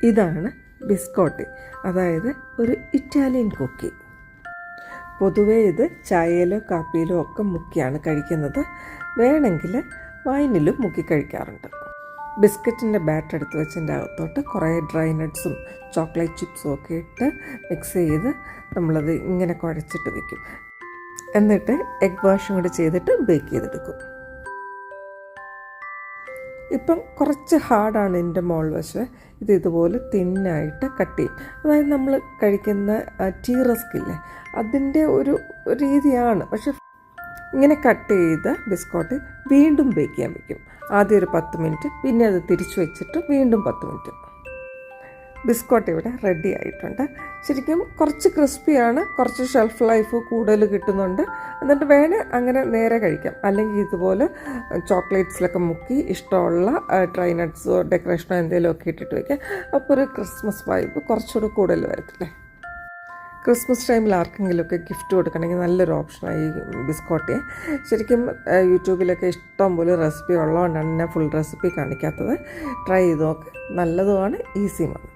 ഇതാണ് ബിസ്കോട്ടി, അതായത് ഒരു ഇറ്റാലിയൻ കുക്കി. പൊതുവേ ഇത് ചായയിലോ കാപ്പിയിലോ ഒക്കെ മുക്കിയാണ് കഴിക്കുന്നത്. വേണമെങ്കിൽ വൈനിലും മുക്കി കഴിക്കാറുണ്ട്. ബിസ്ക്കറ്റിൻ്റെ ബാറ്റർ എടുത്ത് വെച്ചതിൻ്റെ അകത്തോട്ട് കുറേ ഡ്രൈ നട്ട്സും ചോക്ലേറ്റ് ചിപ്സും ഒക്കെ ഇട്ട് മിക്സ് ചെയ്ത് നമ്മളത് ഇങ്ങനെ കുഴച്ചിട്ട് വയ്ക്കും. എന്നിട്ട് എഗ് വാഷും കൂടി ചെയ്തിട്ട് ബേക്ക് ചെയ്തെടുക്കും. ഇപ്പം കുറച്ച് ഹാർഡാണ് എൻ്റെ മോൾ വശം. ഇതുപോലെ തിന്നായിട്ട് കട്ട് ചെയ്യും. അതായത് നമ്മൾ കഴിക്കുന്ന ടീ റസ്ക് ഇല്ലേ, അതിൻ്റെ ഒരു രീതിയാണ്. പക്ഷെ ഇങ്ങനെ കട്ട് ചെയ്ത ബിസ്ക്കോട്ട് വീണ്ടും ബേക്ക് ചെയ്യാൻ വയ്ക്കും. ആദ്യം ഒരു 10 മിനിറ്റ്, പിന്നെ അത് തിരിച്ചു വെച്ചിട്ട് വീണ്ടും 10 മിനിറ്റ്. ബിസ്ക്കോട്ട് ഇവിടെ റെഡി ആയിട്ടുണ്ട്. ശരിക്കും കുറച്ച് ക്രിസ്പിയാണ്, കുറച്ച് ഷെൽഫ് ലൈഫ് കൂടുതൽ കിട്ടുന്നുണ്ട്. എന്നിട്ട് വേണേൽ അങ്ങനെ നേരെ കഴിക്കാം. അല്ലെങ്കിൽ ഇതുപോലെ ചോക്ലേറ്റ്സിലൊക്കെ മുക്കി ഇഷ്ടമുള്ള ഡ്രൈ നട്ട്സോ ഡെക്കറേഷനോ എന്തെങ്കിലുമൊക്കെ ഇട്ടിട്ട് വയ്ക്കാം. അപ്പോൾ ഒരു ക്രിസ്മസ് വൈബ് കുറച്ചുകൂടി കൂടുതൽ വരത്തില്ലേ. ക്രിസ്മസ് ടൈമിൽ ആർക്കെങ്കിലുമൊക്കെ ഗിഫ്റ്റ് കൊടുക്കണമെങ്കിൽ നല്ലൊരു ഓപ്ഷനായി ബിസ്ക്കോട്ടിയെ. ശരിക്കും യൂട്യൂബിലൊക്കെ ഇഷ്ടം പോലെ റെസിപ്പി ഉള്ളതുകൊണ്ടാണ് ഞാൻ ഫുൾ റെസിപ്പി കാണിക്കാത്തത്. ട്രൈ ചെയ്ത് നോക്ക്, നല്ലതുമാണ്, ഈസിയുമാണ്.